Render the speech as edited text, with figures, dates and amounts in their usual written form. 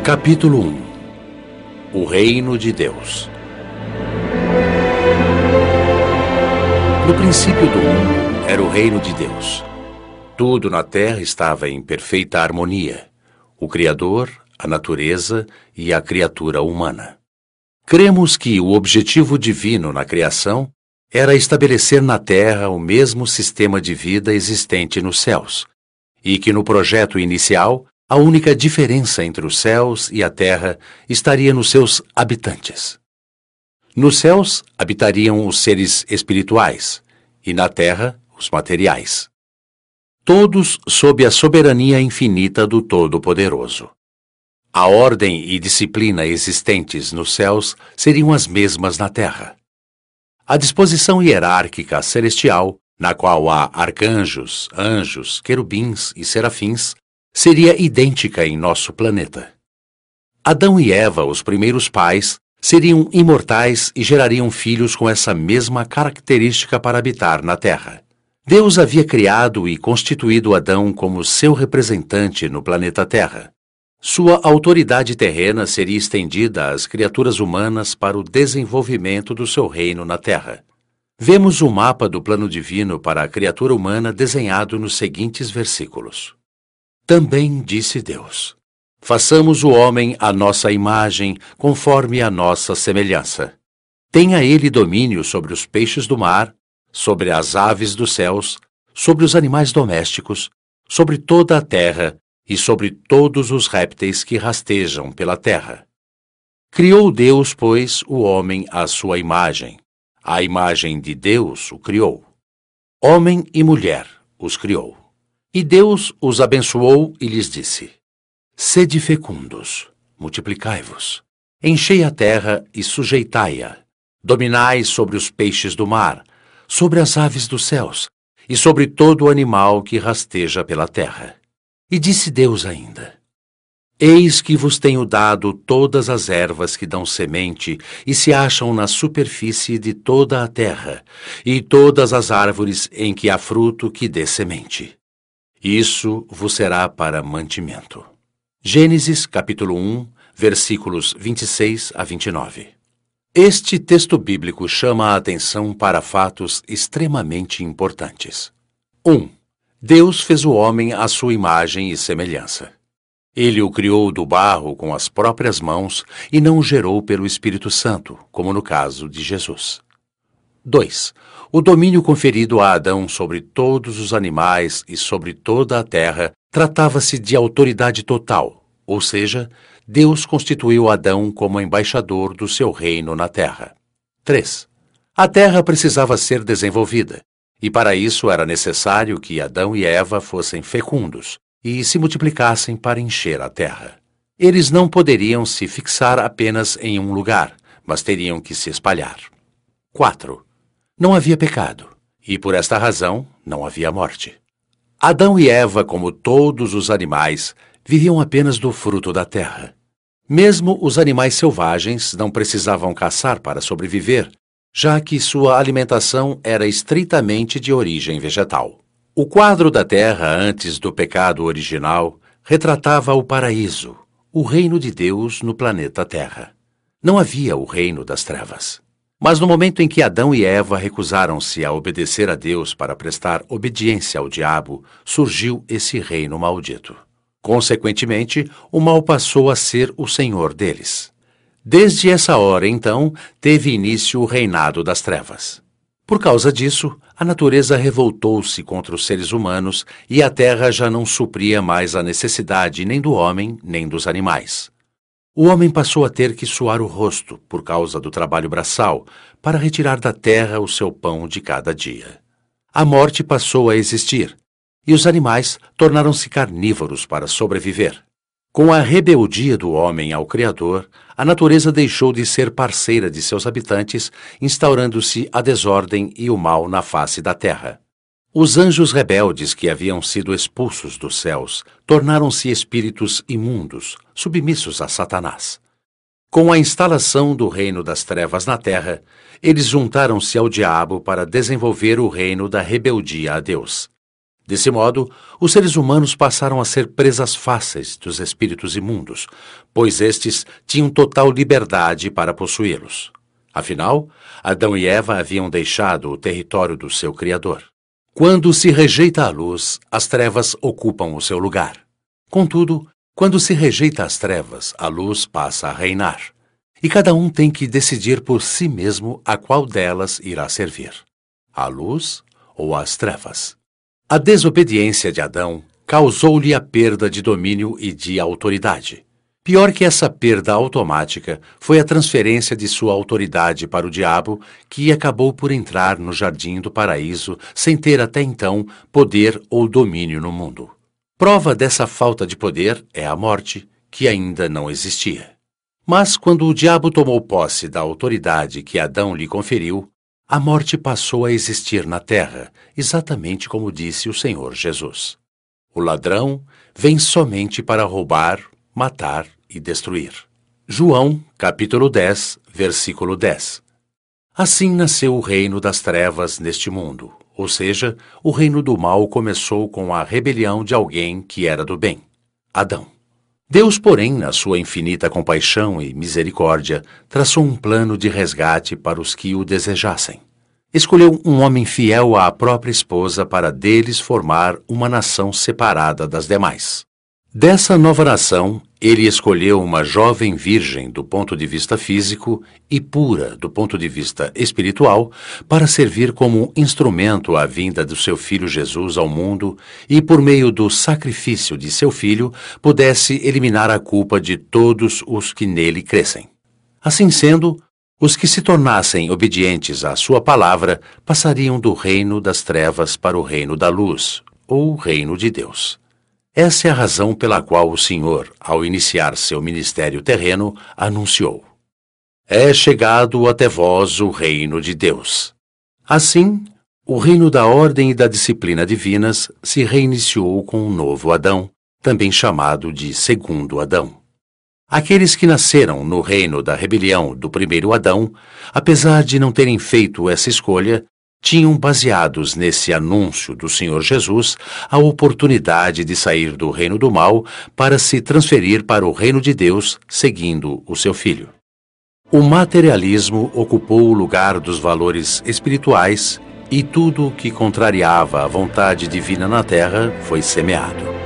Capítulo 1. O Reino de Deus. No princípio do mundo era o reino de Deus. Tudo na terra estava em perfeita harmonia: o Criador, a natureza e a criatura humana. Cremos que o objetivo divino na criação era estabelecer na terra o mesmo sistema de vida existente nos céus, e que no projeto inicial a única diferença entre os céus e a terra estaria nos seus habitantes. Nos céus habitariam os seres espirituais e na terra os materiais. Todos sob a soberania infinita do Todo-Poderoso. A ordem e disciplina existentes nos céus seriam as mesmas na terra. A disposição hierárquica celestial, na qual há arcanjos, anjos, querubins e serafins, seria idêntica em nosso planeta. Adão e Eva, os primeiros pais, seriam imortais e gerariam filhos com essa mesma característica para habitar na terra. Deus havia criado e constituído Adão como seu representante no planeta Terra. Sua autoridade terrena seria estendida às criaturas humanas para o desenvolvimento do seu reino na Terra. Vemos o mapa do plano divino para a criatura humana desenhado nos seguintes versículos. Também disse Deus: façamos o homem à nossa imagem, conforme a nossa semelhança. Tenha ele domínio sobre os peixes do mar, sobre as aves dos céus, sobre os animais domésticos, sobre toda a terra e sobre todos os répteis que rastejam pela terra. Criou Deus, pois, o homem à sua imagem. A imagem de Deus o criou. Homem e mulher os criou. E Deus os abençoou e lhes disse: sede fecundos, multiplicai-vos, enchei a terra e sujeitai-a, dominai sobre os peixes do mar, sobre as aves dos céus e sobre todo o animal que rasteja pela terra. E disse Deus ainda: eis que vos tenho dado todas as ervas que dão semente e se acham na superfície de toda a terra, e todas as árvores em que há fruto que dê semente. Isso vos será para mantimento. Gênesis capítulo 1, versículos 26 a 29. Este texto bíblico chama a atenção para fatos extremamente importantes. 1. Deus fez o homem à sua imagem e semelhança. Ele o criou do barro com as próprias mãos e não o gerou pelo Espírito Santo, como no caso de Jesus. 2. O domínio conferido a Adão sobre todos os animais e sobre toda a terra tratava-se de autoridade total, ou seja, Deus constituiu Adão como embaixador do seu reino na terra. 3. A terra precisava ser desenvolvida, e para isso era necessário que Adão e Eva fossem fecundos e se multiplicassem para encher a terra. Eles não poderiam se fixar apenas em um lugar, mas teriam que se espalhar. 4. Não havia pecado, e por esta razão não havia morte. Adão e Eva, como todos os animais, viviam apenas do fruto da terra. Mesmo os animais selvagens não precisavam caçar para sobreviver, já que sua alimentação era estritamente de origem vegetal. O quadro da terra antes do pecado original retratava o paraíso, o reino de Deus no planeta Terra. Não havia o reino das trevas. Mas no momento em que Adão e Eva recusaram-se a obedecer a Deus para prestar obediência ao diabo, surgiu esse reino maldito. Consequentemente, o mal passou a ser o senhor deles. Desde essa hora, então, teve início o reinado das trevas. Por causa disso, a natureza revoltou-se contra os seres humanos e a terra já não supria mais a necessidade nem do homem nem dos animais. O homem passou a ter que suar o rosto por causa do trabalho braçal para retirar da terra o seu pão de cada dia. A morte passou a existir e os animais tornaram-se carnívoros para sobreviver. Com a rebeldia do homem ao Criador, a natureza deixou de ser parceira de seus habitantes, instaurando-se a desordem e o mal na face da terra. Os anjos rebeldes que haviam sido expulsos dos céus tornaram-se espíritos imundos, submissos a Satanás. Com a instalação do reino das trevas na terra, eles juntaram-se ao diabo para desenvolver o reino da rebeldia a Deus. Desse modo, os seres humanos passaram a ser presas fáceis dos espíritos imundos, pois estes tinham total liberdade para possuí-los. Afinal, Adão e Eva haviam deixado o território do seu Criador. Quando se rejeita a luz, as trevas ocupam o seu lugar. Contudo, quando se rejeita as trevas, a luz passa a reinar. E cada um tem que decidir por si mesmo a qual delas irá servir: a luz ou as trevas. A desobediência de Adão causou-lhe a perda de domínio e de autoridade. Pior que essa perda automática foi a transferência de sua autoridade para o diabo, que acabou por entrar no jardim do paraíso sem ter até então poder ou domínio no mundo. Prova dessa falta de poder é a morte, que ainda não existia. Mas quando o diabo tomou posse da autoridade que Adão lhe conferiu, a morte passou a existir na terra, exatamente como disse o Senhor Jesus. O ladrão vem somente para roubar, matar e destruir. João, capítulo 10, versículo 10. Assim nasceu o reino das trevas neste mundo, ou seja, o reino do mal começou com a rebelião de alguém que era do bem, Adão. Deus, porém, na sua infinita compaixão e misericórdia, traçou um plano de resgate para os que o desejassem. Escolheu um homem fiel à própria esposa para deles formar uma nação separada das demais. Dessa nova nação, ele escolheu uma jovem virgem do ponto de vista físico e pura do ponto de vista espiritual para servir como instrumento à vinda do seu filho Jesus ao mundo e, por meio do sacrifício de seu filho, pudesse eliminar a culpa de todos os que nele crescem. Assim sendo, os que se tornassem obedientes à sua palavra passariam do reino das trevas para o reino da luz, ou reino de Deus. Essa é a razão pela qual o Senhor, ao iniciar seu ministério terreno, anunciou: é chegado até vós o reino de Deus. Assim, o reino da ordem e da disciplina divinas se reiniciou com um novo Adão, também chamado de segundo Adão. Aqueles que nasceram no reino da rebelião do primeiro Adão, apesar de não terem feito essa escolha, tinham baseados nesse anúncio do Senhor Jesus a oportunidade de sair do reino do mal para se transferir para o reino de Deus, seguindo o seu filho. O materialismo ocupou o lugar dos valores espirituais e tudo o que contrariava a vontade divina na terra foi semeado.